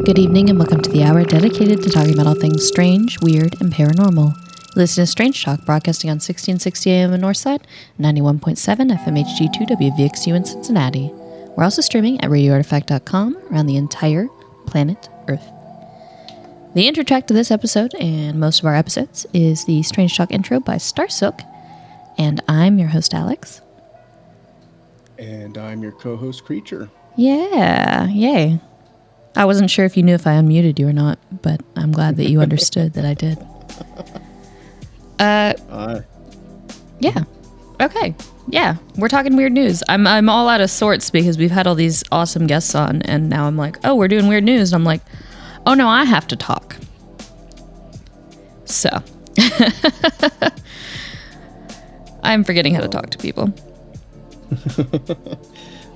Good evening and welcome to the hour dedicated to talking about all things strange, weird, and paranormal. Listen to Strange Talk, broadcasting on 1660 AM in Northside, 91.7 FMHG2 WVXU in Cincinnati. We're also streaming at radioartifact.com around the entire planet Earth. The intro track to this episode and most of our episodes is the Strange Talk intro by Starsook, and I'm your host, Alex. And I'm your co-host, Creature. Yeah, yay. I wasn't sure if you knew if I unmuted you or not, but I'm glad that you understood that I did. Yeah. Okay. Yeah. We're talking weird news. I'm all out of sorts because we've had all these awesome guests on, and now I'm like, oh, we're doing weird news. And I'm like, oh no, I have to talk. So. I'm forgetting how to talk to people.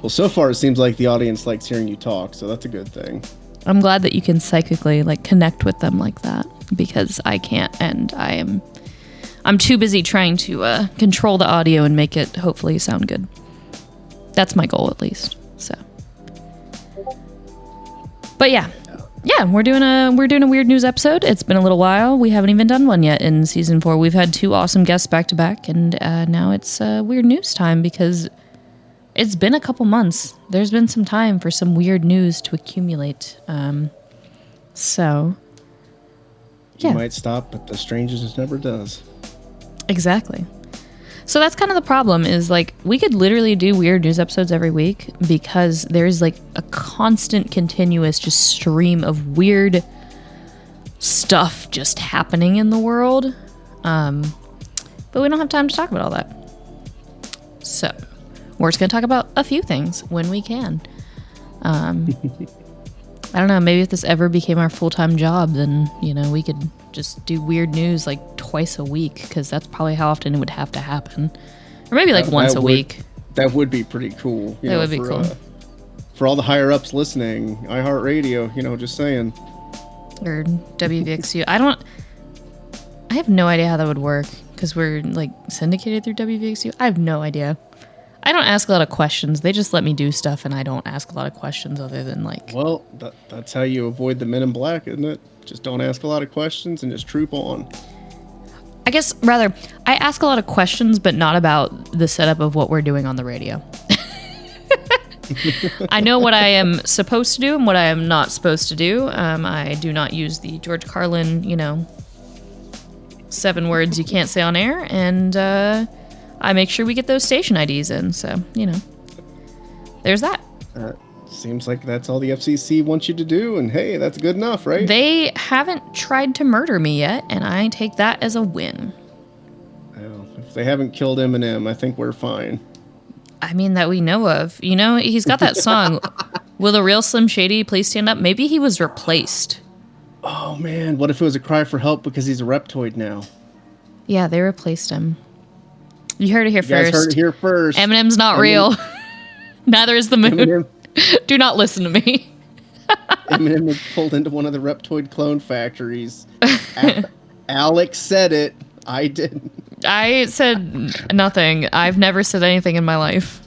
Well, so far it seems like the audience likes hearing you talk, so that's a good thing. I'm glad that you can psychically connect with them like that, because I can't, and I'm too busy trying to control the audio and make it hopefully sound good. That's my goal, at least. So, but yeah, we're doing a weird news episode. It's been a little while. We haven't even done one yet in season 4. We've had 2 awesome guests back to back, and now it's weird news time because it's been a couple months. There's been some time for some weird news to accumulate. So, yeah. You might stop, but the strangest never does. Exactly. So that's kind of the problem is we could literally do weird news episodes every week because there's a constant continuous just stream of weird stuff just happening in the world. But we don't have time to talk about all that. So we're just going to talk about a few things when we can. I don't know, maybe if this ever became our full-time job, then, we could just do weird news twice a week, because that's probably how often it would have to happen. Or maybe once a week. That would be pretty cool. That would be cool. For all the higher-ups listening, iHeartRadio, just saying. Or WVXU. I have no idea how that would work, because we're, syndicated through WVXU. I have no idea. I don't ask a lot of questions. They just let me do stuff, and I don't ask a lot of questions other than Well, that's how you avoid the Men in Black, isn't it? Just don't ask a lot of questions and just troop on. I guess, rather, I ask a lot of questions, but not about the setup of what we're doing on the radio. I know what I am supposed to do and what I am not supposed to do. I do not use the George Carlin, 7 words you can't say on air, and I make sure we get those station IDs in, so, there's that. Seems like that's all the FCC wants you to do, and hey, that's good enough, right? They haven't tried to murder me yet, and I take that as a win. Well, if they haven't killed Eminem, I think we're fine. I mean, that we know of. He's got that song, Will the Real Slim Shady Please Stand Up? Maybe he was replaced. Oh, man, what if it was a cry for help because he's a reptoid now? Yeah, they replaced him. You heard it here first. You guys heard it here first. Eminem's not real. Neither is the moon. Eminem. Do not listen to me. Eminem was pulled into one of the Reptoid clone factories. Alex said it. I didn't. I said nothing. I've never said anything in my life.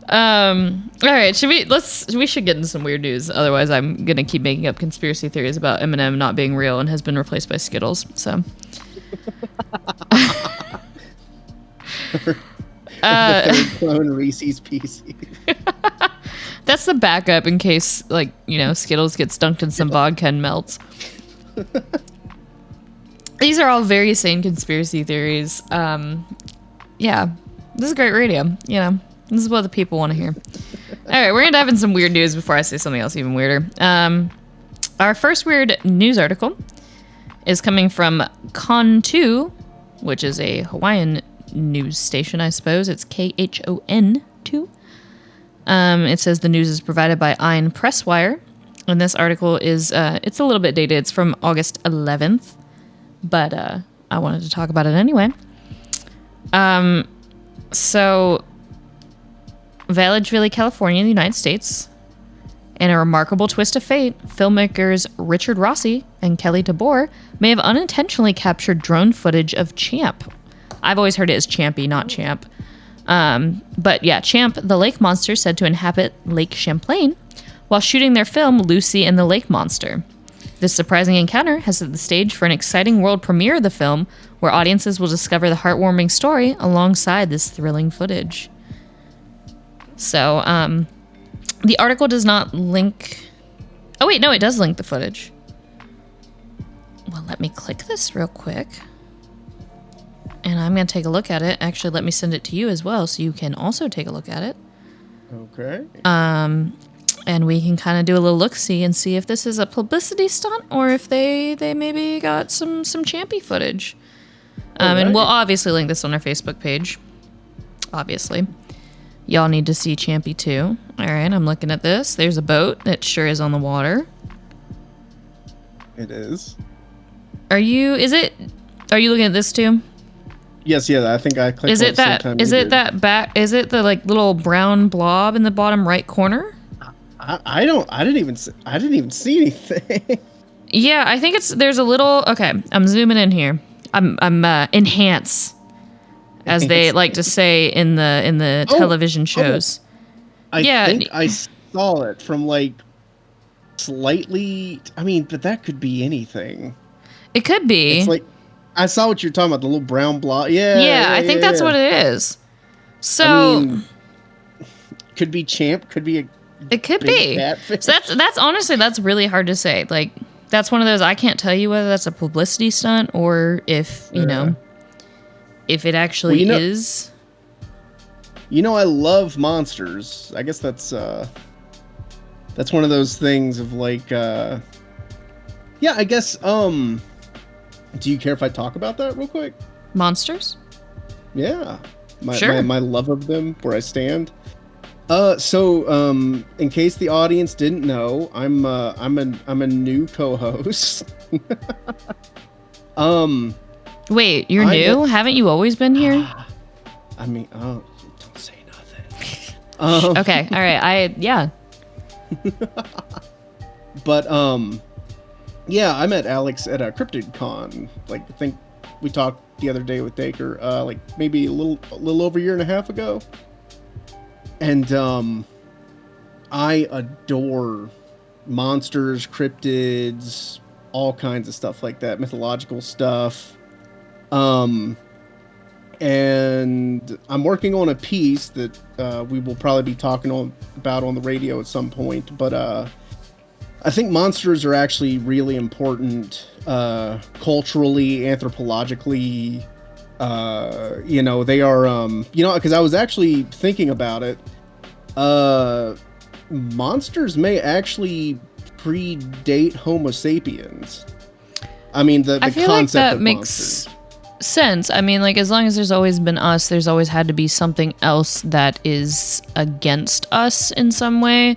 All right, we should get into some weird news. Otherwise, I'm gonna keep making up conspiracy theories about Eminem not being real and has been replaced by Skittles. So, The third clone Reese's Pieces. That's the backup in case, like, Skittles gets dunked in some vodka and melts. These are all very sane conspiracy theories. Yeah, this is great radio. This is what the people want to hear. All right, we're going to dive in some weird news before I say something else even weirder. Our first weird news article is coming from Kon2, which is a Hawaiian news station, I suppose. It's KHON2. It says the news is provided by Ein Presswire. And this article is, it's a little bit dated. It's from August 11th. But I wanted to talk about it anyway. So, Vallegeville, California, in the United States. In a remarkable twist of fate, filmmakers Richard Rossi and Kelly Tabor may have unintentionally captured drone footage of Champ. I've always heard it as Champy, not Champ. But yeah, Champ, the lake monster said to inhabit Lake Champlain while shooting their film Lucy and the Lake Monster. This surprising encounter has set the stage for an exciting world premiere of the film, where audiences will discover the heartwarming story alongside this thrilling footage. So, the article does not link... Oh wait, no, it does link the footage. Well, let me click this real quick. And I'm going to take a look at it. Actually, let me send it to you as well, so you can also take a look at it. Okay. And we can kind of do a little look-see and see if this is a publicity stunt or if they maybe got some Champy footage. And we'll obviously link this on our Facebook page. Obviously. Y'all need to see Champy too. All right, I'm looking at this. There's a boat that sure is on the water. It is. Are you looking at this too? Yes, yeah, I think I clicked Is it that the like little brown blob in the bottom right corner? I didn't even see anything. Yeah, I think there's a little. Okay, I'm zooming in here. I'm enhance, as they like to say in the television shows. I think I saw it from like slightly. I mean, but that could be anything. It could be. It's like I saw what you're talking about, the little brown blob. Yeah, I think that's what it is. So I mean, could be Champ, could be a. It could be. Catfish. So that's honestly, that's really hard to say. Like, that's one of those, I can't tell you whether that's a publicity stunt or if, if it actually is. I love monsters. I guess that's one of those things of like, yeah, I guess, do you care if I talk about that real quick? Monsters? Yeah. Sure. My love of them, where I stand. So, in case the audience didn't know, I'm a new co-host. Wait, you're new? Haven't you always been here? I mean, don't say nothing. Okay, all right, yeah. But, yeah, I met Alex at a CryptidCon. Like, I think we talked the other day with Dacre, like maybe a little over a year and a half ago. And I adore monsters, cryptids, all kinds of stuff like that, mythological stuff. And I'm working on a piece that we will probably be talking about on the radio at some point. But I think monsters are actually really important culturally, anthropologically. They are, because I was actually thinking about it. Monsters may actually predate Homo sapiens. I mean, the concept like that of makes monsters. Sense. I mean, like, as long as there's always been us, there's always had to be something else that is against us in some way.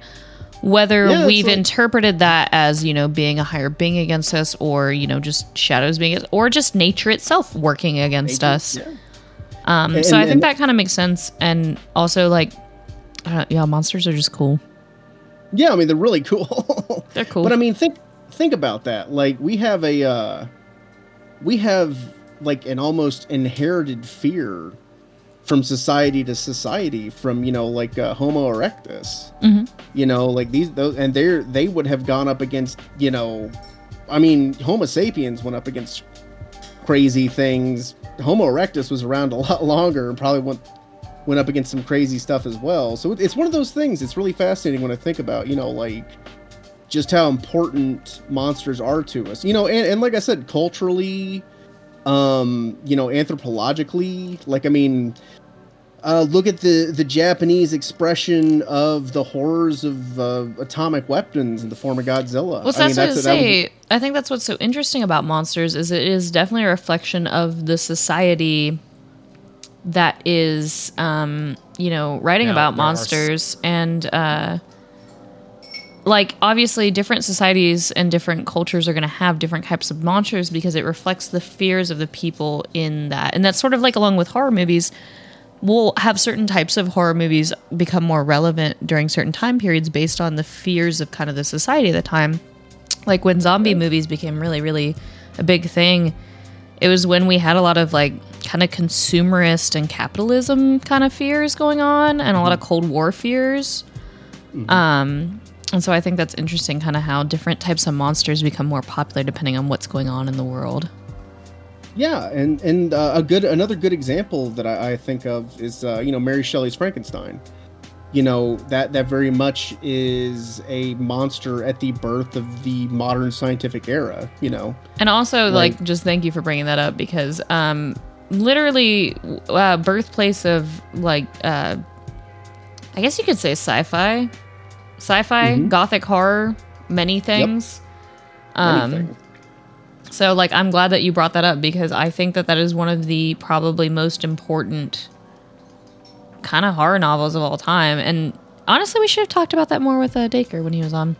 Whether we've interpreted that as, being a higher being against us, or, just shadows being, or just nature itself working against us. Yeah. So I think that kind of makes sense. And also, like, monsters are just cool. Yeah, I mean they're really cool. They're cool. But I mean, think about that. Like we have like an almost inherited fear from society to society, from like Homo erectus. Like and they would have gone up against I mean, Homo sapiens went up against crazy things. Homo erectus was around a lot longer and probably went up against some crazy stuff as well. So it's one of those things. It's really fascinating when I think about, like just how important monsters are to us, and like I said, culturally, anthropologically, like, I mean, look at the Japanese expression of the horrors of atomic weapons in the form of Godzilla. Well, that's what I say. I think that's what's so interesting about monsters is it is definitely a reflection of the society that is, writing about monsters. And, like, obviously, different societies and different cultures are going to have different types of monsters because it reflects the fears of the people in that. And that's sort of like along with horror movies. We'll have certain types of horror movies become more relevant during certain time periods based on the fears of kind of the society at the time. Like when zombie movies became really, really a big thing, it was when we had a lot of like kind of consumerist and capitalism kind of fears going on and a lot of Cold War fears. And so I think that's interesting kind of how different types of monsters become more popular depending on what's going on in the world. Yeah, and another good example that I think of is Mary Shelley's Frankenstein. That very much is a monster at the birth of the modern scientific era. And also like just thank you for bringing that up because literally birthplace of like I guess you could say sci-fi, gothic horror, many things. Many things. So, like, I'm glad that you brought that up because I think that is one of the probably most important kind of horror novels of all time. And honestly, we should have talked about that more with Dacre when he was on.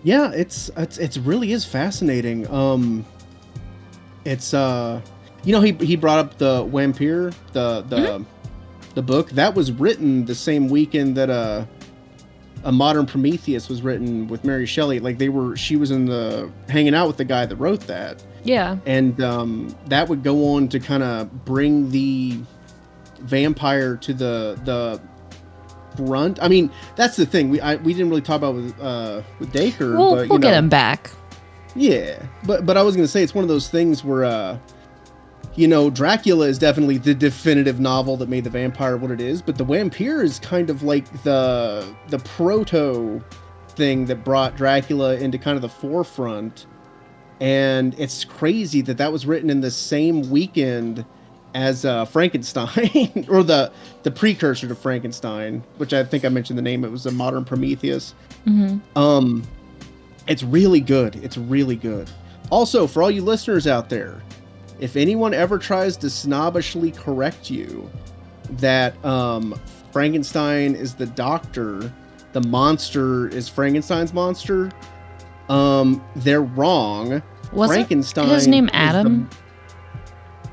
Yeah, it's really is fascinating. It's he brought up the Vampire, the book that was written the same weekend that A Modern Prometheus was written with Mary Shelley. Like she was hanging out with the guy that wrote that. Yeah. And that would go on to kind of bring the vampire to the front. I mean, that's the thing. We didn't really talk about with Dacre. But, we'll get him back. Yeah. But I was going to say, it's one of those things where, Dracula is definitely the definitive novel that made the vampire what it is, but the Vampire is kind of like the proto thing that brought Dracula into kind of the forefront. And it's crazy that was written in the same weekend as Frankenstein, or the precursor to Frankenstein, which I think I mentioned the name. It was A Modern Prometheus. It's really good. It's really good. Also, for all you listeners out there, if anyone ever tries to snobbishly correct you that Frankenstein is the doctor, the monster is Frankenstein's monster, they're wrong. Wasn't Frankenstein his name Adam?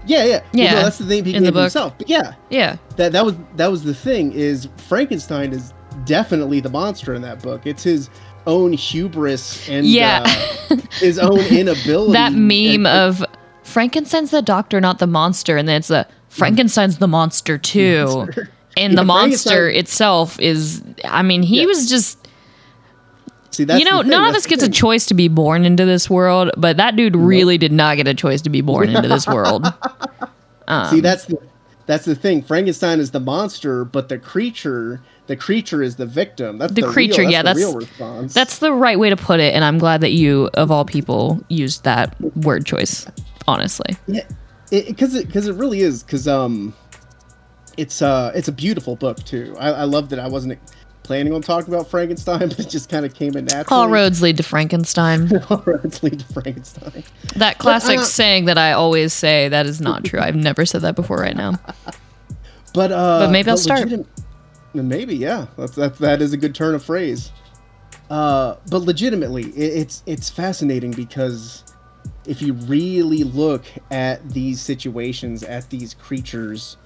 Yeah. Well, no, that's the thing he in gave the book. Himself. But yeah. That was the thing, is Frankenstein is definitely the monster in that book. It's his own hubris and his own inability. That meme of Frankenstein's the doctor, not the monster, and then it's Frankenstein's the monster too. And the monster itself is, I mean, he was just... See, that's none of us gets a choice to be born into this world, but that dude really did not get a choice to be born into this world. See, that's the thing. Frankenstein is the monster, but the creature is the victim. That's the creature. That's the real response. That's the right way to put it, and I'm glad that you, of all people, used that word choice. Honestly, yeah, because it really is. Because it's a beautiful book too. I love that. I wasn't planning on talking about Frankenstein, but it just kind of came in naturally. All roads lead to Frankenstein. All roads lead to Frankenstein. That classic saying that I always say, that is not true. I've never said that before right now. But maybe I'll start. Maybe, yeah. That is a good turn of phrase. But legitimately, it's fascinating because if you really look at these situations, at these creatures,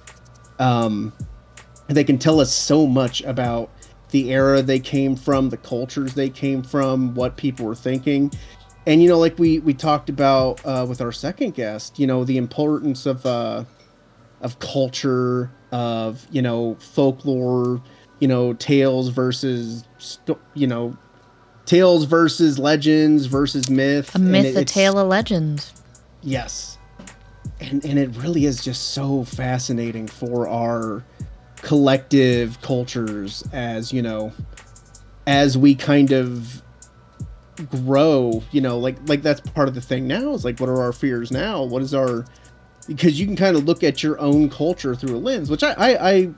they can tell us so much about the era they came from, the cultures they came from, what people were thinking. And, you know, like we talked about with our second guest, you know, the importance of culture, of, you know, folklore, you know, tales versus legends versus myth. A myth, a tale, a legend. Yes. And it really is just so fascinating for our collective cultures, as, you know, as we kind of grow, you know, like that's part of the thing now, is like, what are our fears now? What is our, because you can kind of look at your own culture through a lens, which I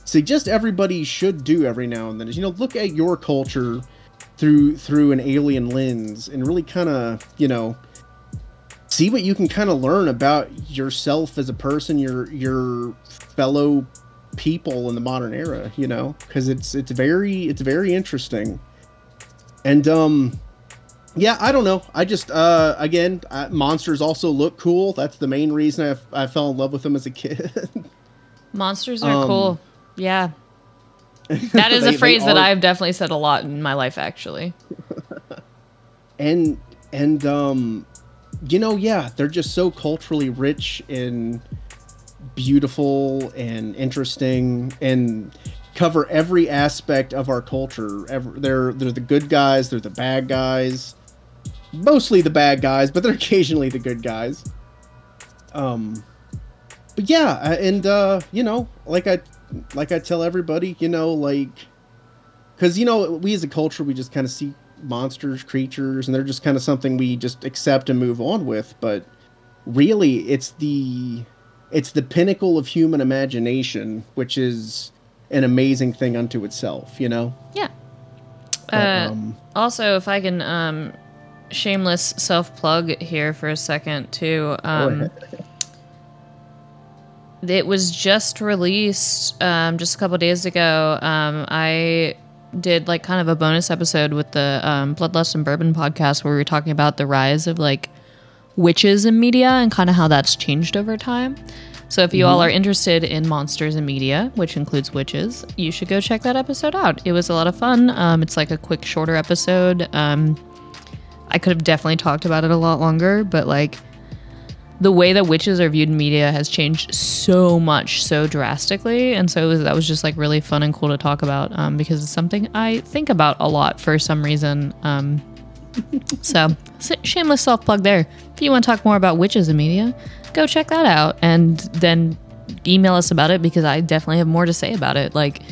suggest everybody should do every now and then, is, you know, look at your culture through an alien lens and really kind of, you know, see what you can kind of learn about yourself as a person, your fellow people in the modern era, you know, because it's very interesting. And yeah, I don't know, I just again, monsters also look cool. That's the main reason I fell in love with them as a kid. Monsters are cool. Yeah, that is a phrase that I've definitely said a lot in my life, actually. and you know, yeah, they're just so culturally rich and beautiful and interesting, and cover every aspect of our culture. They're the good guys, they're the bad guys, mostly the bad guys, but they're occasionally the good guys. But yeah, and you know, like I tell everybody, you know, like, because, you know, we as a culture, we just kind of see monsters, creatures, and they're just kind of something we just accept and move on with. But really, it's the pinnacle of human imagination, which is an amazing thing unto itself, you know? Yeah. But, also, if I can shameless self-plug here for a second, too. It was just released just a couple days ago. I did like kind of a bonus episode with the Bloodlust and Bourbon podcast, where we were talking about the rise of like witches in media and kind of how that's changed over time. So if you all are interested in monsters in media, which includes witches, you should go check that episode out. It was a lot of fun. It's like a quick, shorter episode. I could have definitely talked about it a lot longer, but like the way that witches are viewed in media has changed so much, so drastically. And so that was just like really fun and cool to talk about, because it's something I think about a lot for some reason. So shameless self-plug there. If you want to talk more about witches in media, go check that out and then email us about it, because I definitely have more to say about it. Like,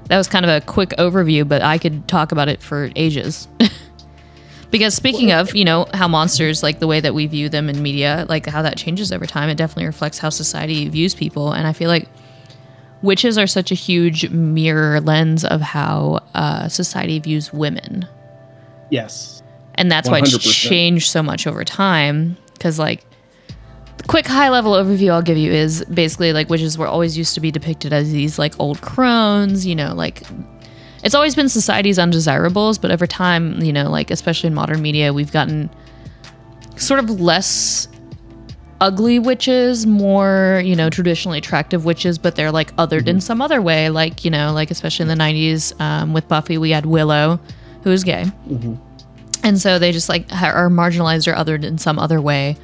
that was kind of a quick overview, but I could talk about it for ages. Because speaking of, you know, how monsters, like the way that we view them in media, like how that changes over time, it definitely reflects how society views people. And I feel like witches are such a huge mirror lens of how society views women. Yes. And that's 100%. Why it's changed so much over time. Because, like, the quick high-level overview I'll give you is basically, like, witches were always used to be depicted as these, like, old crones, you know, like... It's always been society's undesirables, but over time, you know, like, especially in modern media, we've gotten sort of less ugly witches, more, you know, traditionally attractive witches, but they're, like, othered in some other way. Like, you know, like, especially in the 90s with Buffy, we had Willow, who is gay. And so they just, like, are marginalized or othered in some other way.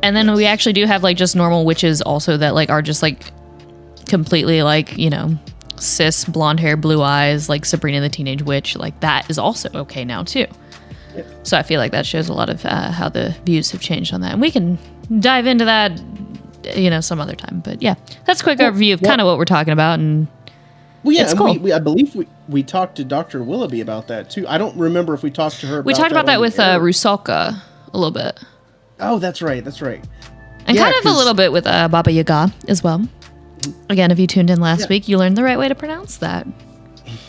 And then we actually do have, like, just normal witches also that, like, are just, like, completely, like, you know... cis, blonde hair, blue eyes, like Sabrina the Teenage Witch, like that is also okay now too. Yep. So I feel like that shows a lot of how the views have changed on that, and we can dive into that, you know, some other time. But yeah, that's a quick overview of kind of what we're talking about. And well, yeah, it's cool. I believe we talked to Dr. Willoughby about that too. I don't remember if we talked to her. We talked about that with Rusalka a little bit. Oh, that's right. And kind of a little bit with Baba Yaga as well. Again, if you tuned in last week, you learned the right way to pronounce that.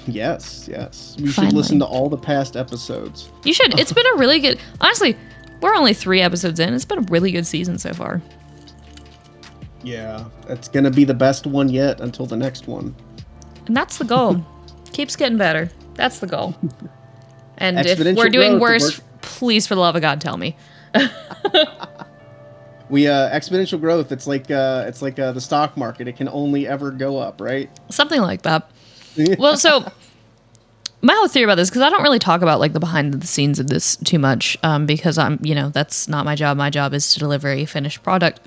Yes. We should listen to all the past episodes. You should. It's been a really good... Honestly, we're only 3 episodes in. It's been a really good season so far. Yeah, it's going to be the best one yet until the next one. And that's the goal. Keeps getting better. That's the goal. And if we're doing worse, please, for the love of God, tell me. We exponential growth. It's like the stock market. It can only ever go up, right? Something like that. Well, so my whole theory about this, because I don't really talk about like the behind the scenes of this too much, because I'm, that's not my job. My job is to deliver a finished product.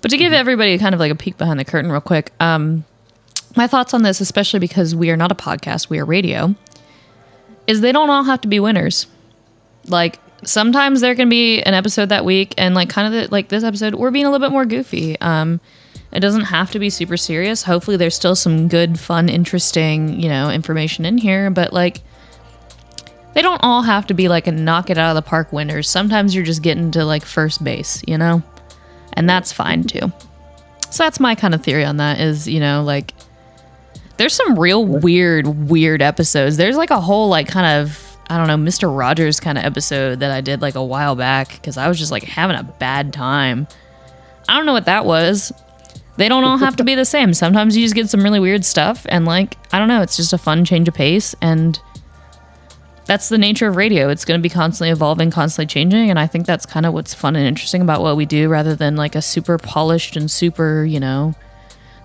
But to give everybody kind of like a peek behind the curtain real quick, my thoughts on this, especially because we are not a podcast, we are radio, is they don't all have to be winners. Like, sometimes there can be an episode that week, and like kind of like this episode, we're being a little bit more goofy. It doesn't have to be super serious. Hopefully there's still some good, fun, interesting, information in here, but like, they don't all have to be like a knock it out of the park winners. Sometimes you're just getting to like first base, and that's fine too. So that's my kind of theory on that is, like, there's some real weird episodes. There's like a whole like kind of, I don't know, Mr. Rogers kind of episode that I did like a while back because I was just like having a bad time. I don't know what that was. They don't all have to be the same. Sometimes you just get some really weird stuff and like, I don't know, it's just a fun change of pace, and that's the nature of radio. It's going to be constantly evolving, constantly changing, and I think that's kind of what's fun and interesting about what we do rather than like a super polished and super,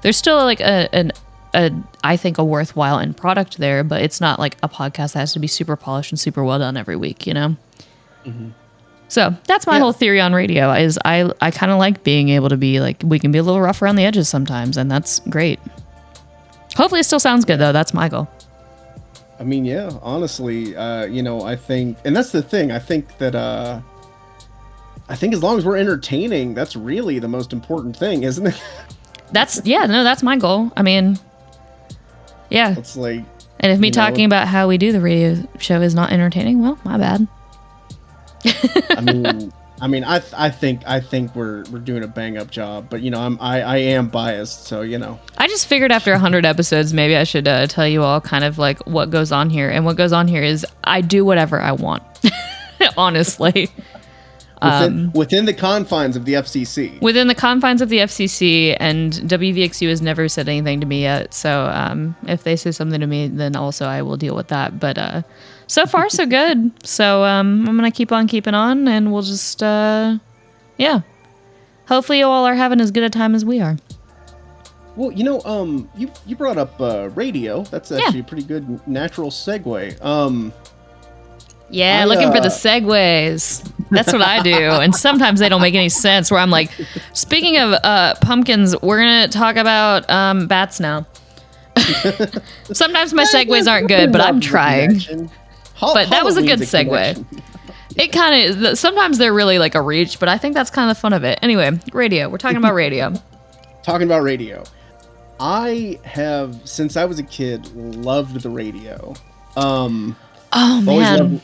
there's still like I think a worthwhile end product there, but it's not like a podcast that has to be super polished and super well done every week, Mm-hmm. So that's my whole theory on radio is I kind of like being able to be like, we can be a little rough around the edges sometimes, and that's great. Hopefully it still sounds good though. That's my goal. I mean, yeah, honestly, I think, and that's the thing. I think that, I think as long as we're entertaining, that's really the most important thing, isn't it? That's my goal. I mean, yeah. It's like, and if me talking about how we do the radio show is not entertaining, well, my bad. I mean, I think we're doing a bang up job, but I am biased, so I just figured after 100 episodes, maybe I should tell you all kind of like what goes on here, and what goes on here is I do whatever I want, honestly. Within the confines of the FCC. Within the confines of the FCC, and WVXU has never said anything to me yet, so if they say something to me, then also I will deal with that. But so far, so good. So I'm going to keep on keeping on, and we'll just, hopefully you all are having as good a time as we are. Well, you brought up radio. That's actually a pretty good natural segue. Looking for the segues. That's what I do. And sometimes they don't make any sense, where I'm like, speaking of pumpkins, we're going to talk about bats now. Sometimes my segues aren't good, but I'm trying. But that was a good segue. It kind of, sometimes they're really like a reach, but I think that's kind of the fun of it. Anyway, radio. We're talking about radio. I have, since I was a kid, loved the radio. Oh, man.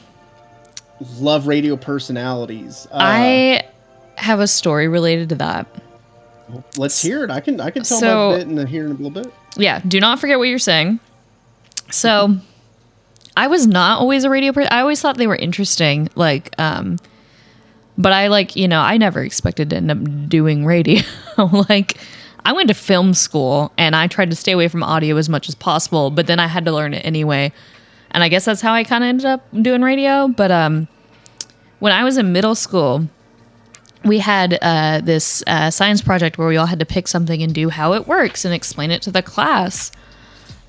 Love radio personalities. I have a story related to that. Let's hear it. I can tell my bit in here in a little bit. Yeah, do not forget what you're saying. So, I was not always a radio person. I always thought they were interesting, like, but I I never expected to end up doing radio. Like, I went to film school and I tried to stay away from audio as much as possible, but then I had to learn it anyway. And I guess that's how I kind of ended up doing radio. But when I was in middle school, we had this science project where we all had to pick something and do how it works and explain it to the class.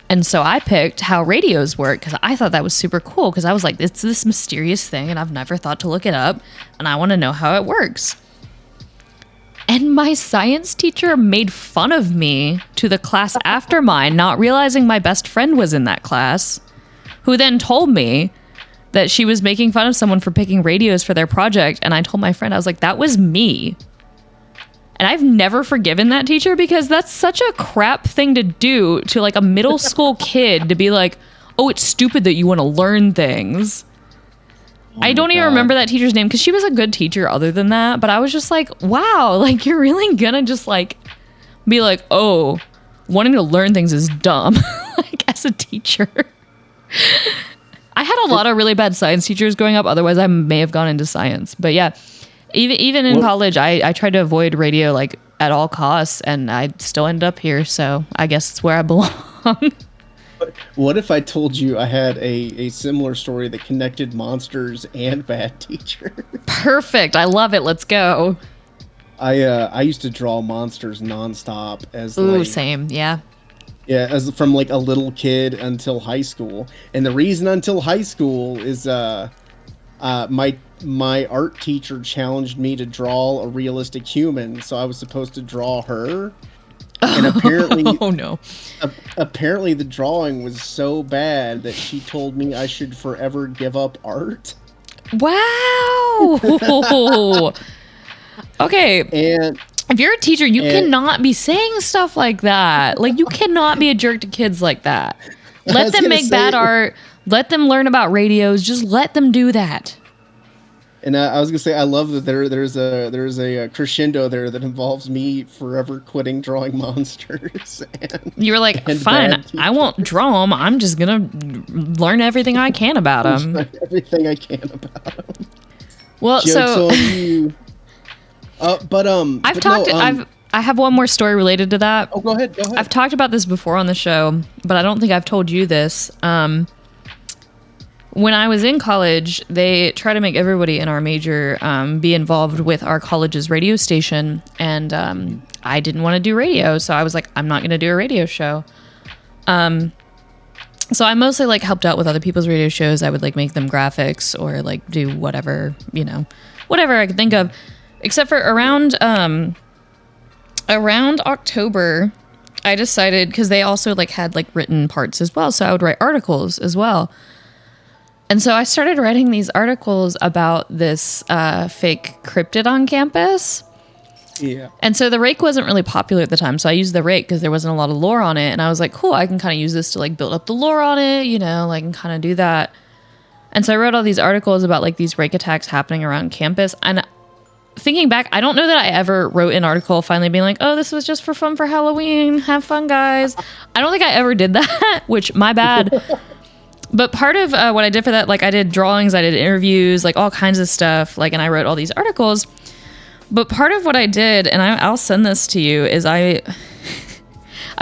And so I picked how radios work because I thought that was super cool, because I was like, it's this mysterious thing and I've never thought to look it up, and I want to know how it works. And my science teacher made fun of me to the class after mine, not realizing my best friend was in that class, who then told me that she was making fun of someone for picking radios for their project. And I told my friend, I was like, that was me. And I've never forgiven that teacher, because that's such a crap thing to do to like a middle school kid, to be like, oh, it's stupid that you want to learn things. I don't even remember that teacher's name, because she was a good teacher other than that. But I was just like, wow, like, you're really gonna just like be like, oh, wanting to learn things is dumb, like, as a teacher. I had a lot of really bad science teachers growing up. Otherwise, I may have gone into science. But yeah, even in college, I tried to avoid radio like at all costs, and I still ended up here. So I guess it's where I belong. What if I told you I had a similar story that connected monsters and bad teacher? Perfect. I love it. Let's go. I used to draw monsters nonstop as same. Yeah. Yeah, as from like a little kid until high school. And the reason until high school is my art teacher challenged me to draw a realistic human, so I was supposed to draw her. And apparently, oh no. Apparently the drawing was so bad that she told me I should forever give up art. Wow. Okay. And if you're a teacher, you cannot be saying stuff like that. Like, you cannot be a jerk to kids like that. Let them make bad art. Let them learn about radios. Just let them do that. And I was gonna say, I love that there's a crescendo there that involves me forever quitting drawing monsters. You were like, fine, I won't draw them. I'm just gonna learn everything I can about them. Everything I can about them. Well, Jokes on you. I have one more story related to that. Oh, go ahead. I've talked about this before on the show, but I don't think I've told you this. When I was in college, they try to make everybody in our major be involved with our college's radio station, and I didn't want to do radio, so I was like, I'm not going to do a radio show. So I mostly like helped out with other people's radio shows. I would like make them graphics or like do whatever, whatever I could think of, except for around October, I decided, because they also like had like written parts as well, so I would write articles as well. And so I started writing these articles about this fake cryptid on campus. Yeah. And so the rake wasn't really popular at the time, so I used the rake because there wasn't a lot of lore on it. And I was like, cool, I can kind of use this to like build up the lore on it, like and kind of do that. And so I wrote all these articles about like these rake attacks happening around campus. And thinking back, I don't know that I ever wrote an article finally being like, oh, this was just for fun for Halloween. Have fun, guys. I don't think I ever did that, which my bad. But part of what I did for that, like I did drawings, I did interviews, like all kinds of stuff, like, and I wrote all these articles. But part of what I did, and I'll send this to you, is I've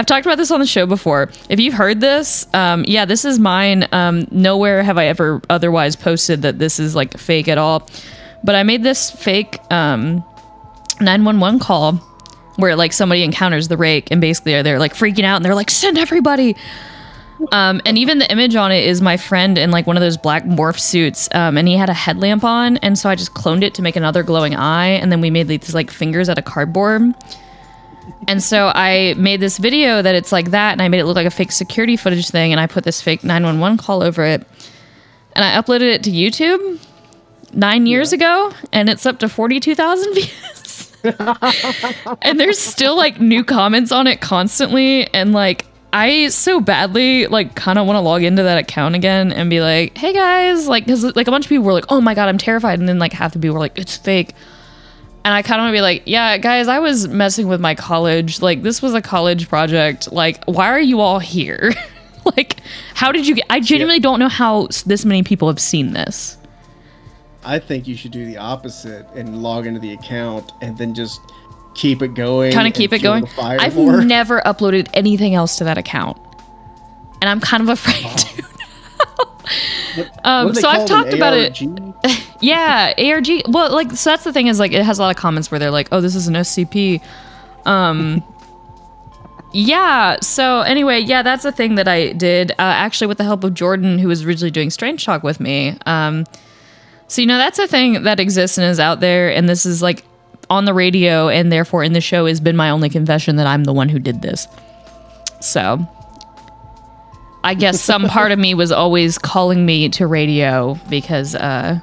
talked about this on the show before. If you've heard this, this is mine. Nowhere have I ever otherwise posted that this is like fake at all. But I made this fake 911 call where like somebody encounters the rake and basically they're like freaking out and they're like, send everybody. And even the image on it is my friend in like one of those black morph suits. And he had a headlamp on. And so I just cloned it to make another glowing eye. And then we made these like fingers out of cardboard. And so I made this video that it's like that. And I made it look like a fake security footage thing. And I put this fake 911 call over it. And I uploaded it to YouTube 9 years ago. And it's up to 42,000 views. And there's still like new comments on it constantly. And like, I so badly like kind of want to log into that account again and be like, hey guys, like, because like a bunch of people were like, oh my god, I'm terrified, and then like half the people were like, it's fake. And I kind of want to be like, yeah guys, I was messing with my college, like this was a college project, like why are you all here? Like how did you get, I genuinely don't know how this many people have seen this. I think you should do the opposite and log into the account and then just keep it going. Kind of keep it going. I've never uploaded anything else to that account, and I'm kind of afraid to now. So I've talked about it. Yeah, ARG. Well, like, so that's the thing is like it has a lot of comments where they're like, "Oh, this is an SCP." Yeah. So anyway, yeah, that's the thing that I did actually with the help of Jordan, who was originally doing Strange Shock with me. So that's a thing that exists and is out there, and this is like on the radio, and therefore in the show has been my only confession that I'm the one who did this. So I guess some part of me was always calling me to radio because I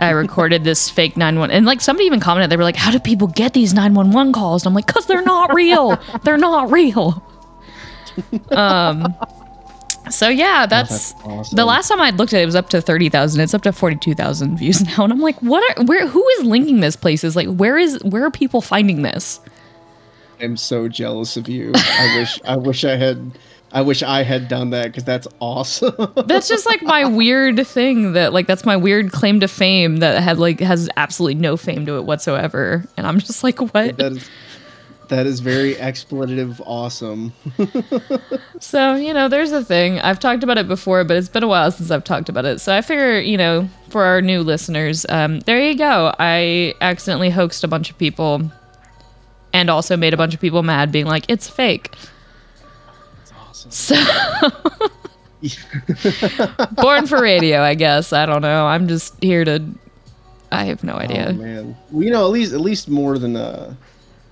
recorded this fake 911, and like somebody even commented, they were like, how do people get these 911 calls? And I'm like, because they're not real. They're not real. So yeah, that's awesome. The last time I looked at it, it was up to 30,000. It's up to 42,000 views now, and I'm like, who is linking this places? Like, where are people finding this? I'm so jealous of you. I wish I had done that, because that's awesome. That's just like my weird thing that like that's my weird claim to fame that has absolutely no fame to it whatsoever, and I'm just like, what? That is very expletive awesome. So, there's a thing. I've talked about it before, but it's been a while since I've talked about it. So I figure, for our new listeners, there you go. I accidentally hoaxed a bunch of people and also made a bunch of people mad being like, it's fake. So born for radio, I guess. I don't know. I'm just here to. I have no idea. Oh man, well, at least more than a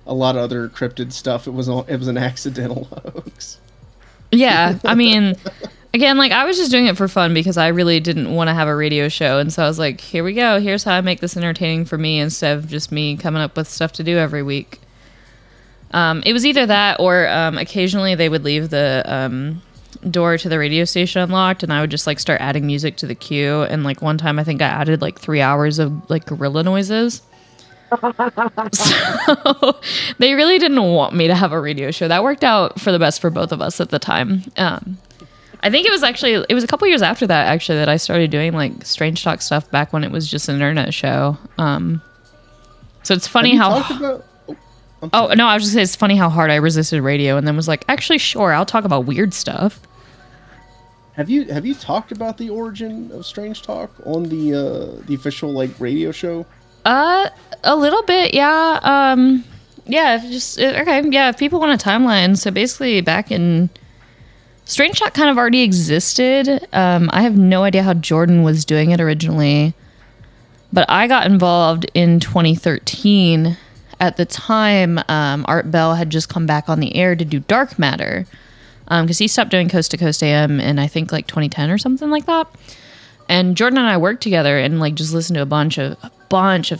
lot of other cryptid stuff. It was an accidental hoax. Yeah, I mean, again, like I was just doing it for fun because I really didn't want to have a radio show, and so I was like, here we go. Here's how I make this entertaining for me instead of just me coming up with stuff to do every week. It was either that or occasionally they would leave the door to the radio station unlocked, and I would just like start adding music to the queue. And like one time I think I added like 3 hours of like gorilla noises. So they really didn't want me to have a radio show. That worked out for the best for both of us at the time. I think it was a couple years after that actually that I started doing like Strange Talk stuff back when it was just an internet show. So it's funny how Oh, no, I was just saying it's funny how hard I resisted radio and then was like, actually, sure, I'll talk about weird stuff. Have you talked about the origin of Strange Talk on the official like radio show? A little bit, yeah. If people want a timeline. So basically back in Strange Talk kind of already existed. I have no idea how Jordan was doing it originally, but I got involved in 2013. At the time, Art Bell had just come back on the air to do Dark Matter because he stopped doing Coast to Coast AM in I think like 2010 or something like that. And Jordan and I worked together and like just listened to a bunch of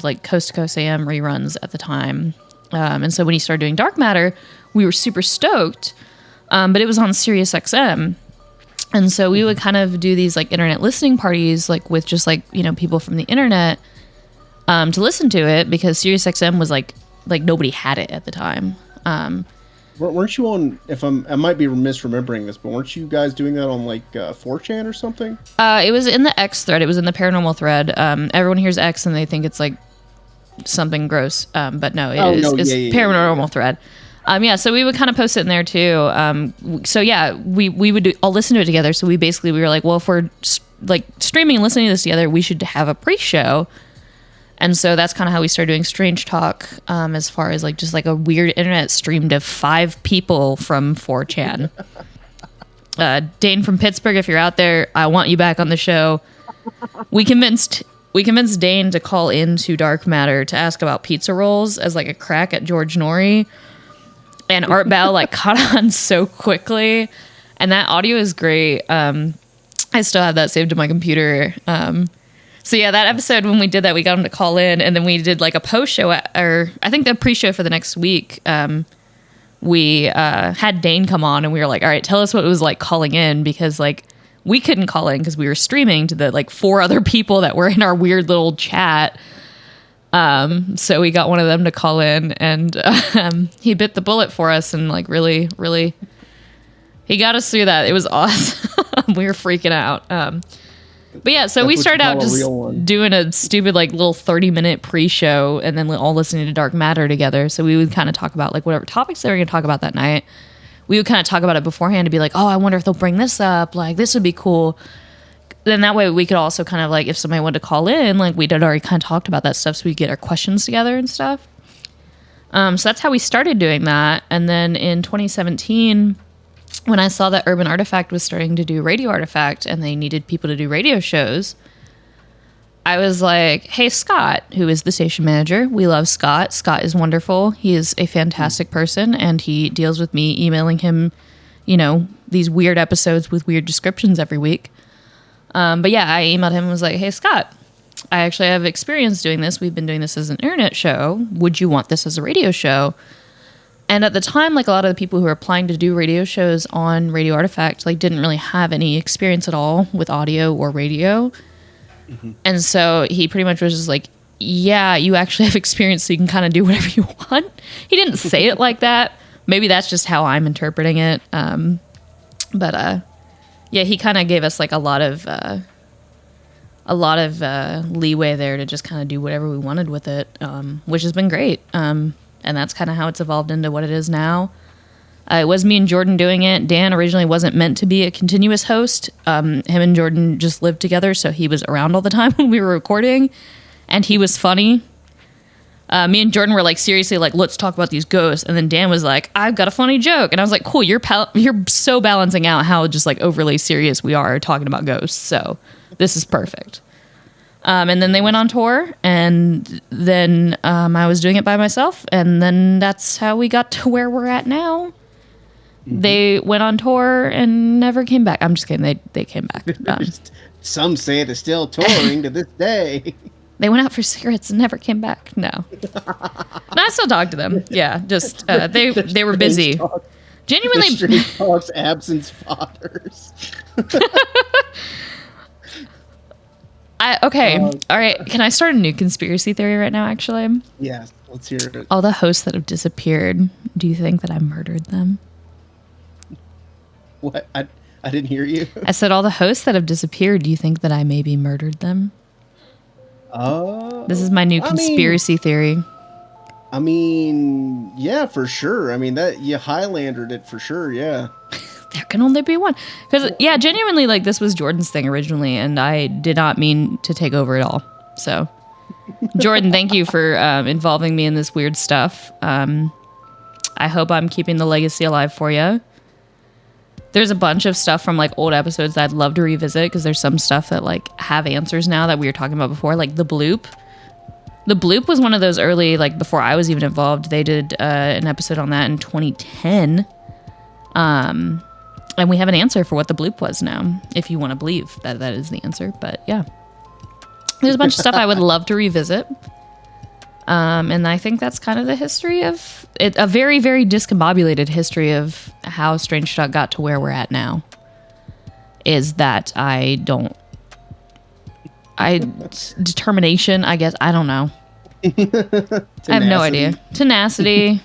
like Coast to Coast AM reruns at the time. And so when he started doing Dark Matter, we were super stoked, but it was on Sirius XM. And so we would kind of do these like internet listening parties like with just like, you know, people from the internet to listen to it because Sirius XM was like nobody had it at the time. Weren't you on? I might be misremembering this, but weren't you guys doing that on like 4chan or something? It was in the X thread. It was in the paranormal thread. Everyone hears X and they think it's like something gross, but no, it's paranormal thread. So we would kind of post it in there too. We would all listen to it together. So we were like, well, if we're like streaming and listening to this together, we should have a pre-show. And so that's kind of how we started doing Strange Talk, as far as like just like a weird internet stream to 5 people from 4chan. Dane from Pittsburgh, if you're out there, I want you back on the show. We convinced Dane to call into Dark Matter to ask about pizza rolls as like a crack at George Norrie. And Art Bell like caught on so quickly. And that audio is great. I still have that saved to my computer. So yeah, that episode when we did that, we got him to call in, and then we did like a post show, or I think the pre-show for the next week. We had Dane come on, and we were like, "All right, tell us what it was like calling in," because like we couldn't call in because we were streaming to the like 4 other people that were in our weird little chat. So we got one of them to call in, and he bit the bullet for us, and like really, really, he got us through that. It was awesome. We were freaking out. But yeah, so we started out just doing a stupid like little 30-minute pre-show and then all listening to Dark Matter together. So we would kind of talk about like whatever topics they were going to talk about that night. We would kind of talk about it beforehand to be like, oh, I wonder if they'll bring this up. Like, this would be cool. Then that way we could also kind of like, if somebody wanted to call in, like we'd already kind of talked about that stuff. So we'd get our questions together and stuff. So that's how we started doing that. And then in 2017... when I saw that Urban Artifact was starting to do Radio Artifact and they needed people to do radio shows, I was like, hey, Scott, who is the station manager. We love Scott. Scott is wonderful. He is a fantastic person, and he deals with me emailing him, you know, these weird episodes with weird descriptions every week. But yeah, I emailed him and was like, hey, Scott, I actually have experience doing this. We've been doing this as an internet show. Would you want this as a radio show? And at the time, like a lot of the people who were applying to do radio shows on Radio Artifact, like didn't really have any experience at all with audio or radio. Mm-hmm. And so he pretty much was just like, yeah, you actually have experience, so you can kind of do whatever you want. He didn't say it like that. Maybe that's just how I'm interpreting it. Yeah, he kind of gave us like a lot of leeway there to just kind of do whatever we wanted with it, which has been great. And that's kind of how it's evolved into what it is now. It was me and Jordan doing it. Dan originally wasn't meant to be a continuous host. Him and Jordan just lived together, so he was around all the time when we were recording, and he was funny. Me and Jordan were like, seriously, like, let's talk about these ghosts. And then Dan was like, I've got a funny joke. And I was like, cool, you're so balancing out how just like overly serious we are talking about ghosts. So this is perfect. And then they went on tour, and then I was doing it by myself. And then that's how we got to where we're at now. Mm-hmm. They went on tour and never came back. I'm just kidding. They came back. Some say they're still touring to this day. They went out for cigarettes and never came back. No, I still talk to them. Yeah, just they were busy. Genuinely, the talks absence fathers. Okay, all right. Can I start a new conspiracy theory right now? Actually, yeah. Let's hear it. All the hosts that have disappeared. Do you think that I murdered them? What? I didn't hear you. I said all the hosts that have disappeared. Do you think that I maybe murdered them? This is my new conspiracy theory. I mean, yeah, for sure. I mean, that you Highlandered it for sure. Yeah. There can only be one. Because, yeah, genuinely, like, this was Jordan's thing originally, and I did not mean to take over at all. So, Jordan, thank you for involving me in this weird stuff. I hope I'm keeping the legacy alive for you. There's a bunch of stuff from like old episodes that I'd love to revisit, because there's some stuff that like have answers now that we were talking about before, like the bloop. The bloop was one of those early, like before I was even involved. They did an episode on that in 2010. And we have an answer for what the bloop was now, if you want to believe that that is the answer. But yeah, there's a bunch of stuff I would love to revisit. And I think that's kind of the history of it, a very, very discombobulated history of how Strange Duck got to where we're at now. Is that determination, I guess. I don't know. I have no idea. Tenacity.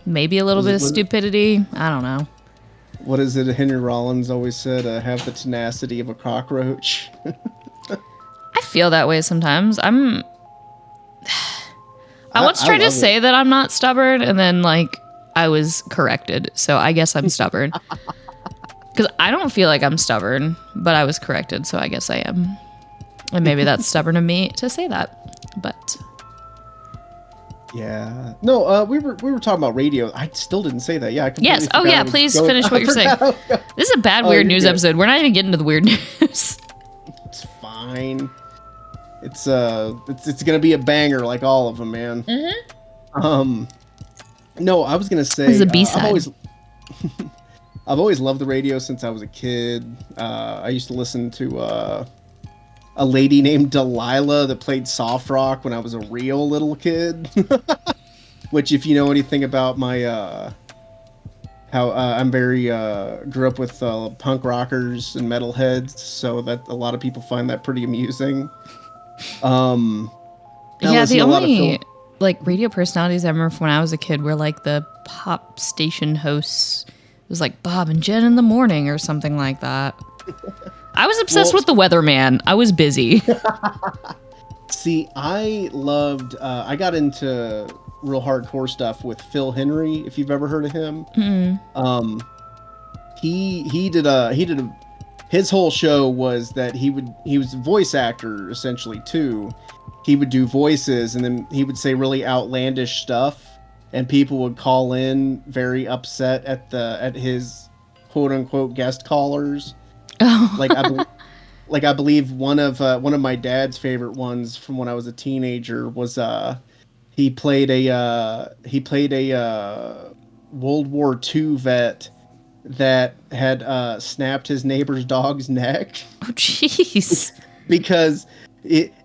Maybe a little bit of stupidity. I don't know. What is it? Henry Rollins always said, have the tenacity of a cockroach. I feel that way sometimes. I once tried to say that I'm not stubborn, and then like I was corrected. So I guess I'm stubborn. Because I don't feel like I'm stubborn, but I was corrected, so I guess I am. And maybe that's stubborn of me to say that. But yeah, no, we were talking about radio. I still didn't say that. Yeah, I yes. Oh yeah, please finish what you're saying. This is a bad weird news episode. We're not even getting to the weird news. It's fine. It's gonna be a banger like all of them, man. Mm-hmm. No, I was gonna say, this is a B-side. I've always loved the radio since I was a kid. I used to listen to a lady named Delilah that played soft rock when I was a real little kid. Which, if you know anything about my how I'm very grew up with punk rockers and metalheads, so that a lot of people find that pretty amusing. Yeah, the only like radio personalities I remember from when I was a kid were like the pop station hosts. It was like Bob and Jen in the morning or something like that. I was obsessed with the weatherman. I was busy. See, I loved. I got into real hardcore stuff with Phil Henry. If you've ever heard of him, he did a. His whole show was that he was a voice actor essentially too. He would do voices, and then he would say really outlandish stuff, and people would call in very upset at his quote unquote guest callers. Oh. Like I believe one of my dad's favorite ones from when I was a teenager was he played a World War II vet that had snapped his neighbor's dog's neck. Oh, jeez. Because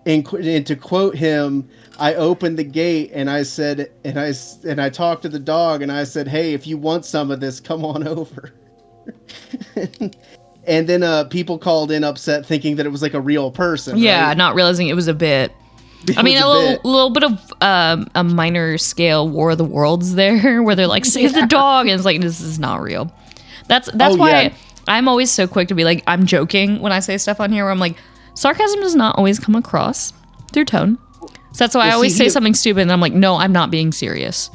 and to quote him, I opened the gate and I said, and I talked to the dog and I said, "Hey, if you want some of this, come on over." And then people called in upset, thinking that it was like a real person. Yeah, right? Not realizing it was a bit. I mean, a little bit of a minor scale War of the Worlds there, where they're like, "Save the dog," and it's like, this is not real. That's why I'm always so quick to be like, I'm joking when I say stuff on here, where I'm like, sarcasm does not always come across through tone. So that's why I always say something stupid, and I'm like, no, I'm not being serious.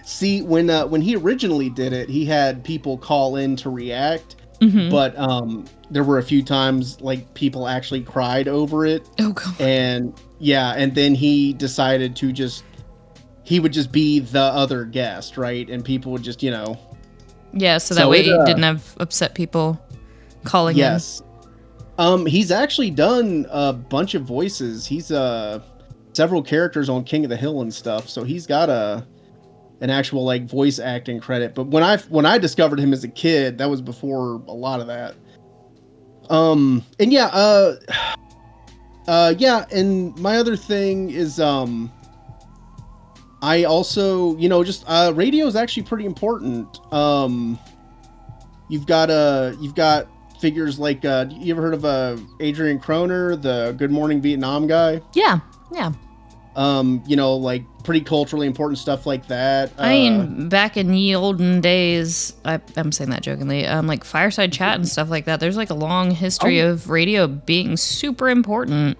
See, when he originally did it, he had people call in to react, but there were a few times like people actually cried over it. Oh god! And Yeah, and then he decided to he would just be the other guest, right? And people would just, Yeah, so that way he didn't have upset people calling him. Yes. He's actually done a bunch of voices. He's several characters on King of the Hill and stuff, so he's got an actual like voice acting credit. But when I discovered him as a kid, that was before a lot of that. And yeah, yeah, and my other thing is I also, just radio is actually pretty important. You've got figures like you ever heard of Adrian Kroner, the Good Morning Vietnam guy? Yeah. Like pretty culturally important stuff like that. I mean, back in ye olden days, I'm saying that jokingly, like fireside chat and stuff like that, there's like a long history of radio being super important.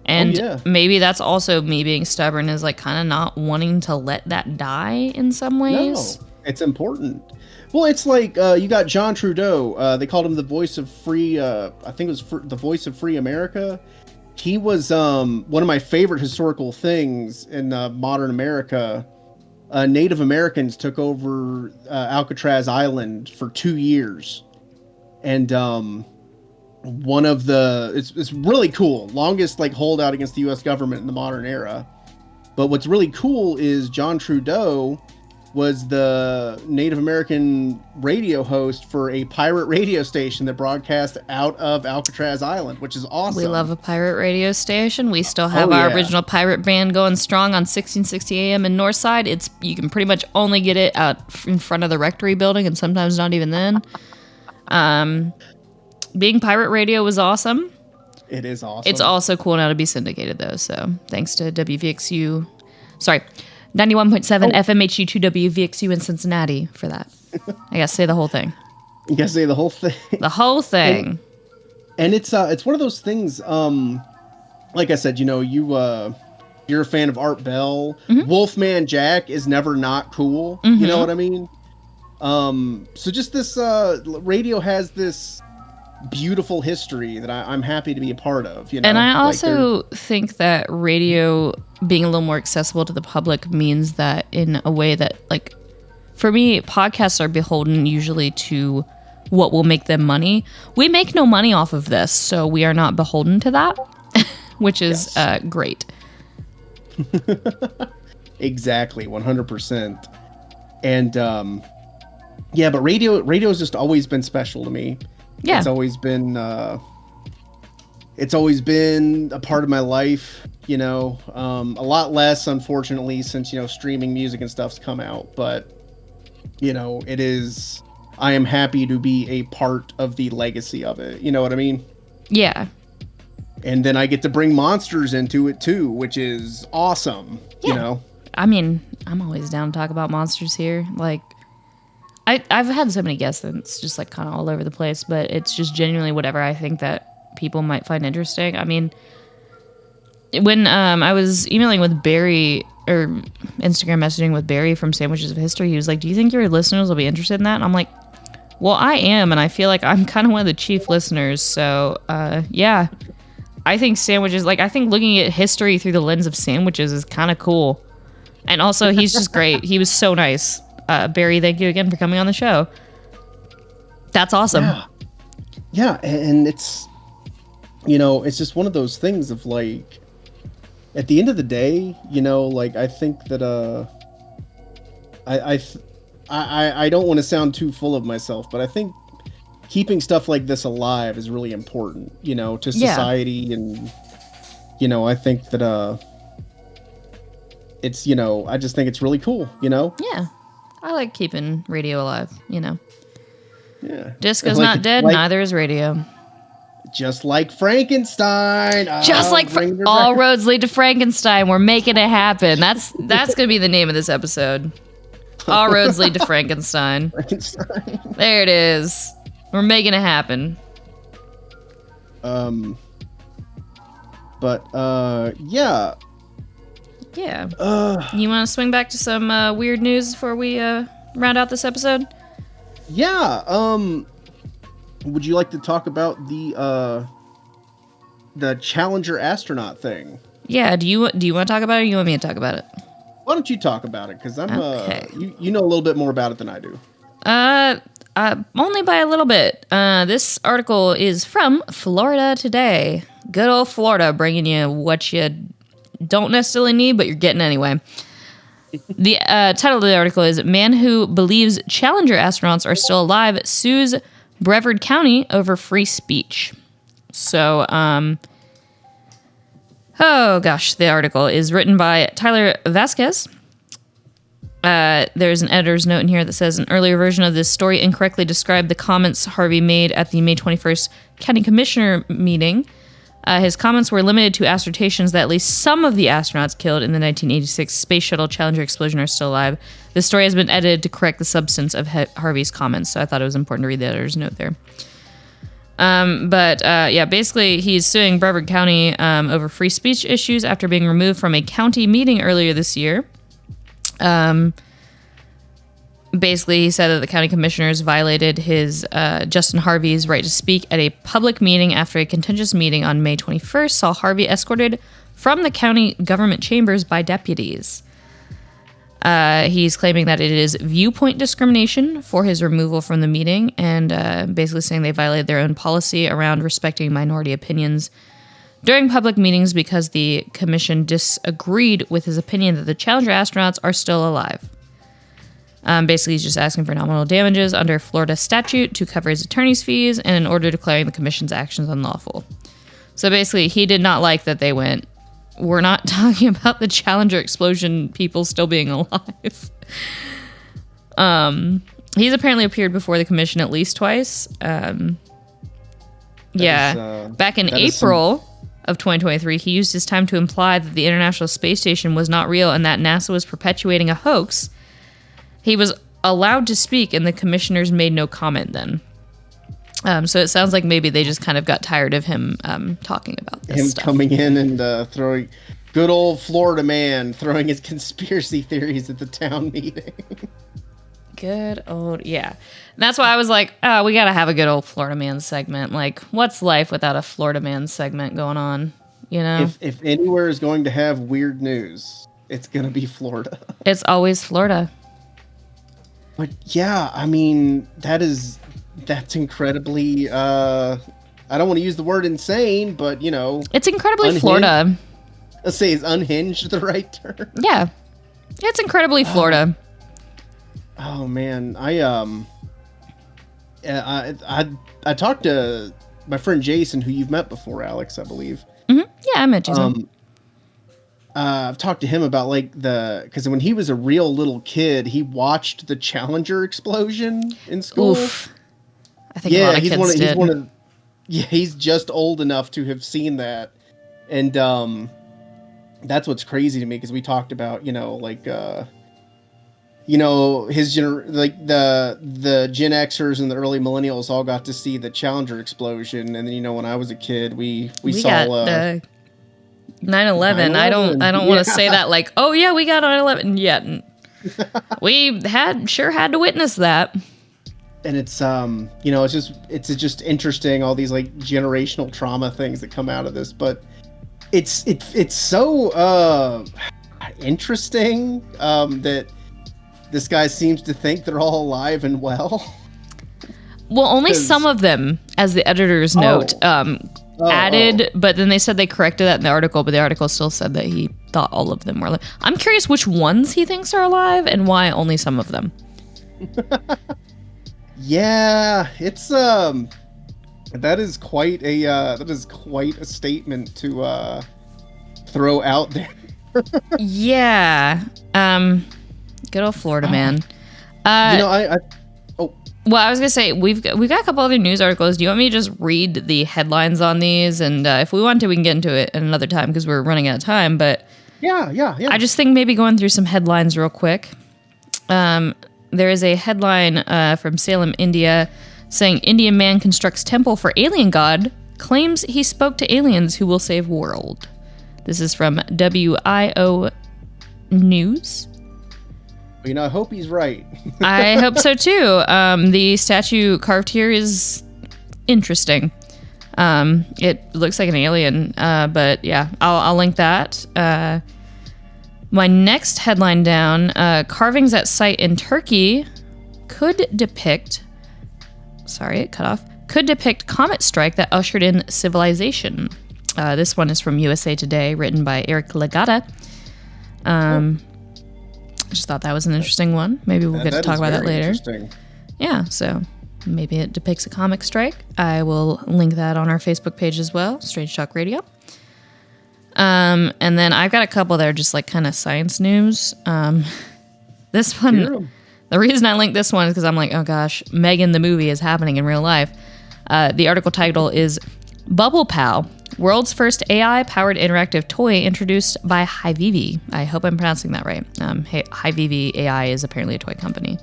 And maybe that's also me being stubborn, is like kind of not wanting to let that die in some ways. No, it's important. Well, it's like you got John Trudeau. They called him the voice of free. I think it was the voice of free America. He was one of my favorite historical things in modern America. Native Americans took over Alcatraz Island for 2 years, and one of the it's really cool, longest like holdout against the U.S. government in the modern era. But what's really cool is John Trudeau was the Native American radio host for a pirate radio station that broadcast out of Alcatraz Island, which is awesome. We love a pirate radio station. We still have our original pirate band going strong on 1660 AM in Northside. You can pretty much only get it out in front of the rectory building, and sometimes not even then. Being pirate radio was awesome. It is awesome. It's also cool now to be syndicated, though. So thanks to WVXU. Sorry. 91.7 FMHU2 WVXU in Cincinnati for that. I gotta say the whole thing. You gotta say the whole thing. The whole thing. And it's one of those things, like I said, you're a fan of Art Bell. Mm-hmm. Wolfman Jack is never not cool. Mm-hmm. You know what I mean? So just this radio has this beautiful history that I'm happy to be a part of. And I also think that radio being a little more accessible to the public means that, in a way that, like, for me, podcasts are beholden usually to what will make them money. We make no money off of this, so we are not beholden to that, which is great. Exactly, 100%. And but radio has just always been special to me. Yeah, it's always been a part of my life. A lot less, unfortunately, since streaming music and stuff's come out. But it is. I am happy to be a part of the legacy of it. You know what I mean? Yeah. And then I get to bring monsters into it too, which is awesome. Yeah. I mean, I'm always down to talk about monsters here. Like, I've had so many guests that it's just like kind of all over the place, but it's just genuinely whatever I think that people might find interesting. I mean, when I was emailing with Barry, or Instagram messaging with Barry from Sandwiches of History, he was like, do you think your listeners will be interested in that? And I'm like, well, I am, and I feel like I'm kind of one of the chief listeners, so yeah. I think sandwiches, like, I think looking at history through the lens of sandwiches is kind of cool. And also, he's just great. He was so nice. Barry, thank you again for coming on the show. That's awesome. Yeah, and it's, it's just one of those things of, like, at the end of the day, like, I think that, I don't want to sound too full of myself, but I think keeping stuff like this alive is really important, to society. And, I think that, it's, I just think it's really cool, Yeah. I like keeping radio alive, Yeah. Disco's not dead, neither is radio. Just like Frankenstein. Just like all roads lead to Frankenstein. We're making it happen. That's going to be the name of this episode. All roads lead to Frankenstein. There it is. We're making it happen. Yeah. Yeah. You want to swing back to some weird news before we round out this episode? Yeah. Would you like to talk about the Challenger astronaut thing? Yeah, do you want to talk about it, or you want me to talk about it? Why don't you talk about it? Because I'm Okay. you know a little bit more about it than I do. Only by a little bit. This article is from Florida Today. Good old Florida, bringing you what you don't necessarily need, but you're getting anyway. The title of the article is "Man Who Believes Challenger Astronauts Are Still Alive Sues Brevard County Over Free Speech." So, the article is written by Tyler Vasquez. There's an editor's note in here that says an earlier version of this story incorrectly described the comments Harvey made at the May 21st County Commissioner meeting. His comments were limited to assertions that at least some of the astronauts killed in the 1986 Space Shuttle Challenger explosion are still alive. This story has been edited to correct the substance of Harvey's comments, so I thought it was important to read the editor's note there. Basically, he's suing Brevard County over free speech issues after being removed from a county meeting earlier this year. Basically, he said that the county commissioners violated his Justin Harvey's right to speak at a public meeting after a contentious meeting on May 21st saw Harvey escorted from the county government chambers by deputies. He's claiming that it is viewpoint discrimination for his removal from the meeting, and basically saying they violated their own policy around respecting minority opinions during public meetings because the commission disagreed with his opinion that the Challenger astronauts are still alive. Basically, he's just asking for nominal damages under Florida statute to cover his attorney's fees and in order declaring the commission's actions unlawful. So basically, he did not like that they went, we're not talking about the Challenger explosion people still being alive. He's apparently appeared before the commission at least twice. Back in April of 2023, he used his time to imply that the International Space Station was not real and that NASA was perpetuating a hoax. He was allowed to speak, and the commissioners made no comment then. So it sounds like maybe they just kind of got tired of him talking about this stuff. Coming in and throwing, good old Florida man, throwing his conspiracy theories at the town meeting. Good old, yeah. And that's why I was like, oh, we got to have a good old Florida man segment. Like, what's life without a Florida man segment going on, you know? If anywhere is going to have weird news, it's going to be Florida. It's always Florida. But yeah, I mean, that's incredibly, I don't want to use the word insane, but you know. It's incredibly Florida. Let's say is unhinged the right term? Yeah. It's incredibly Florida. Oh man, I talked to my friend Jason, who you've met before, Alex, I believe. Mm-hmm. Yeah, I met Jason. I've talked to him about because when he was a real little kid, he watched the Challenger explosion in school. Oof. I think a lot of kids did. He's just old enough to have seen that, and that's what's crazy to me because we talked about his the Gen Xers and the early millennials all got to see the Challenger explosion, and then when I was a kid, we saw got 9/11. I don't want to say that like, oh yeah, we got 9/11 yet. We had to witness that. And it's it's just interesting, all these like generational trauma things that come out of this, but it's so interesting that this guy seems to think they're all alive and well. Well, only some of them, as the editor's note added, but then they said they corrected that in the article, but the article still said that he thought all of them were alive. I'm curious which ones he thinks are alive and why only some of them. Yeah, it's that is quite a statement to throw out there. Yeah. Good old Florida man. Well, I was gonna say we've got a couple other news articles. Do you want me to just read the headlines on these? And if we want to, we can get into it at another time because we're running out of time. But yeah. I just think maybe going through some headlines real quick. There is a headline from Salem, India, saying Indian man constructs temple for alien god, claims he spoke to aliens who will save world. This is from WIO News. I hope he's right. I hope so too. The statue carved here is interesting. It looks like an alien, but yeah, I'll link that. My next headline down, carvings at site in Turkey could depict comet strike that ushered in civilization. This one is from USA Today, written by Eric Legata. I just thought that was an interesting one. Maybe we'll get to talk about that later. Yeah, so maybe it depicts a comic strike. I will link that on our Facebook page as well, Strange Talk Radio. And then I've got a couple that are just like kind of science news. This one, the reason I linked this one is because I'm like, oh gosh, Megan the movie is happening in real life. The article title is Bubble Pal, world's first AI-powered interactive toy introduced by Hivivi. I hope I'm pronouncing that right. Hivivi AI is apparently a toy company.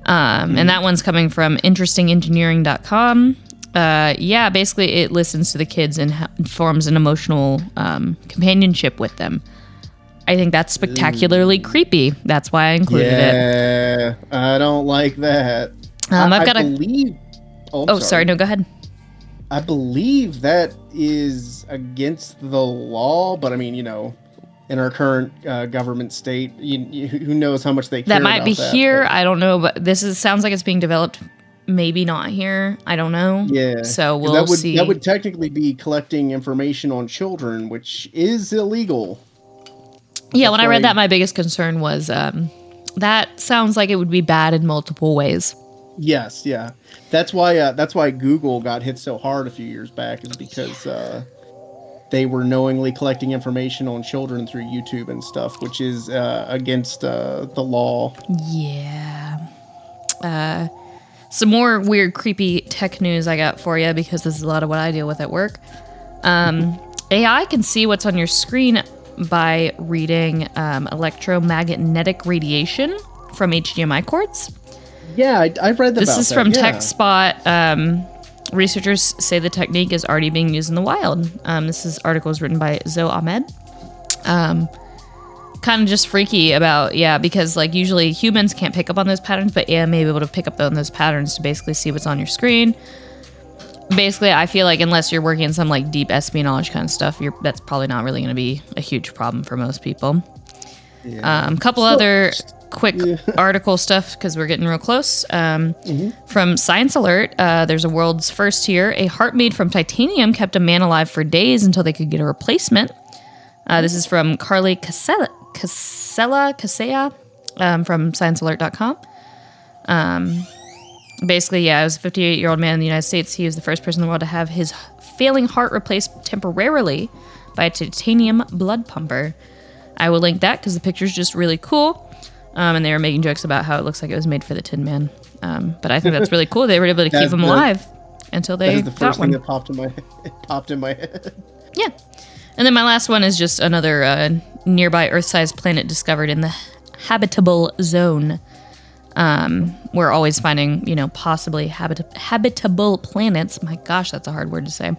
And that one's coming from interestingengineering.com. Yeah, basically it listens to the kids and forms an emotional companionship with them. I think that's spectacularly creepy. That's why I included it. Yeah, I don't like that. Sorry. No, go ahead. I believe that is against the law, but I mean, in our current government state, who knows how much they care that might about be that, here. but I don't know, but sounds like it's being developed. Maybe not here. I don't know. Yeah. So we'll see. That would technically be collecting information on children, which is illegal. Yeah, when I read that, my biggest concern was that sounds like it would be bad in multiple ways. Yes, yeah. That's why Google got hit so hard a few years back, is because they were knowingly collecting information on children through YouTube and stuff, which is against the law. Yeah. Some more weird, creepy tech news I got for you, because this is a lot of what I deal with at work. AI can see what's on your screen by reading electromagnetic radiation from HDMI cords. Yeah, I've read that. This is from TechSpot. Researchers say the technique is already being used in the wild. This article is written by Zoe Ahmed. Kind of just freaky about, because like usually humans can't pick up on those patterns, but AI may be able to pick up on those patterns to basically see what's on your screen. Basically, I feel like unless you're working in some like deep espionage kind of stuff, that's probably not really going to be a huge problem for most people. Yeah. Couple other quick article stuff, because we're getting real close. From Science Alert, there's a world's first here. A heart made from titanium kept a man alive for days until they could get a replacement. This is from Carly Casella from sciencealert.com. Basically, it was a 58-year-old man in the United States. He was the first person in the world to have his failing heart replaced temporarily by a titanium blood pumper. I will link that because the picture's just really cool. And they were making jokes about how it looks like it was made for the Tin Man. But I think that's really cool. They were able to keep him alive until they got one. That is the first thing that popped in my head. Yeah. And then my last one is just another nearby Earth-sized planet discovered in the habitable zone. We're always finding, possibly habitable planets. My gosh, that's a hard word to say.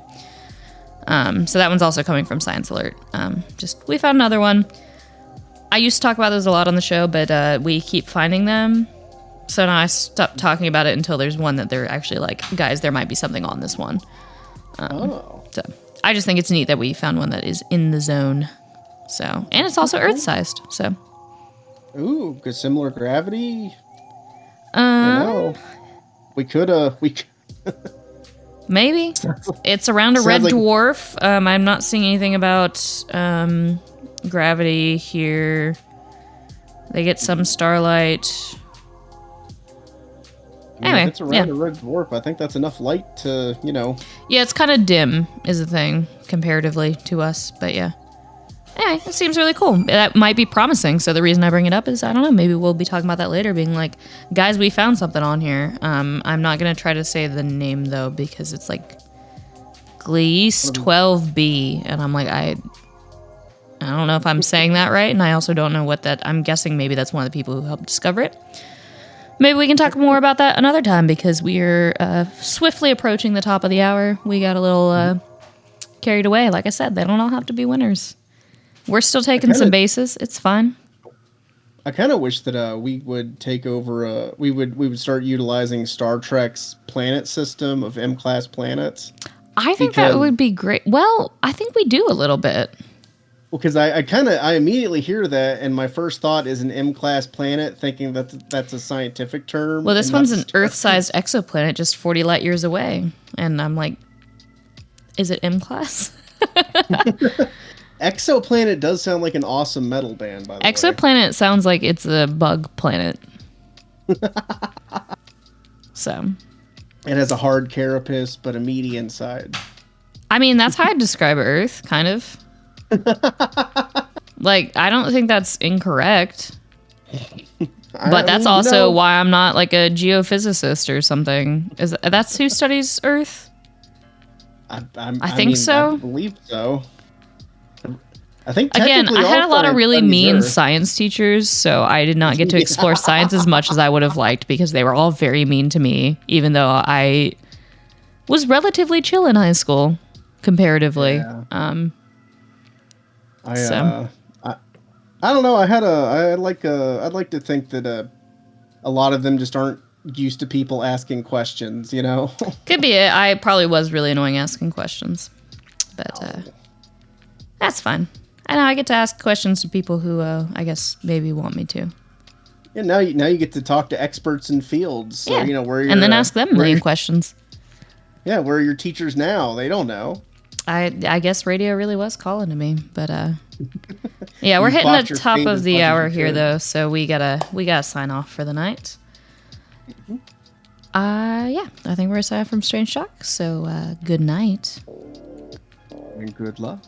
So that one's also coming from Science Alert. We found another one. I used to talk about those a lot on the show, but we keep finding them. So now I stopped talking about it until there's one that they're actually like, guys, there might be something on this one. So I just think it's neat that we found one that is in the zone. So, and it's also Earth-sized. So. Ooh, because similar gravity. We could. Maybe it's around a red dwarf. I'm not seeing anything about gravity here. They get some starlight. Anyway, if it's around a red dwarf, I think that's enough light to, Yeah, it's kind of dim, is the thing, comparatively to us. But yeah. Anyway, it seems really cool. That might be promising. So the reason I bring it up is, I don't know, maybe we'll be talking about that later, being like, guys, we found something on here. I'm not going to try to say the name, though, because it's like Gliese 12B. And I'm like, I don't know if I'm saying that right. And I also don't know what that, I'm guessing maybe that's one of the people who helped discover it. Maybe we can talk more about that another time, because we're swiftly approaching the top of the hour. We got a little carried away. Like I said, they don't all have to be winners. We're still taking some bases. It's fine. I kind of wish that we would take over. We would start utilizing Star Trek's planet system of M-class planets. I think that would be great. Well, I think we do a little bit. Well, because I immediately hear that, and my first thought is an M-class planet, thinking that's a scientific term. Well, this one's an Earth-sized exoplanet just 40 light years away. And I'm like, is it M-class? Exoplanet does sound like an awesome metal band, by the way. Exoplanet sounds like it's a bug planet. So. It has a hard carapace, but a meaty inside. I mean, that's how I describe Earth, kind of. Like, I don't think that's incorrect. But that's also why I'm not like a geophysicist or something. That's who studies Earth? I think so. I believe so. I think again, I had a lot of really mean science teachers, so I did not get to explore science as much as I would have liked because they were all very mean to me, even though I was relatively chill in high school, comparatively. Yeah. I don't know. I'd like to think that a lot of them just aren't used to people asking questions, you know? Could be it. I probably was really annoying asking questions, but that's fine. I know I get to ask questions to people who I guess maybe want me to. Yeah, now you get to talk to experts in fields. So, yeah. Where and then ask them a million questions. Yeah, where are your teachers now? They don't know. I guess radio really was calling to me, but yeah, we're hitting the top of the hour here though, so we gotta sign off for the night. Mm-hmm. Yeah, I think we're aside from Strange Shock. So good night and good luck.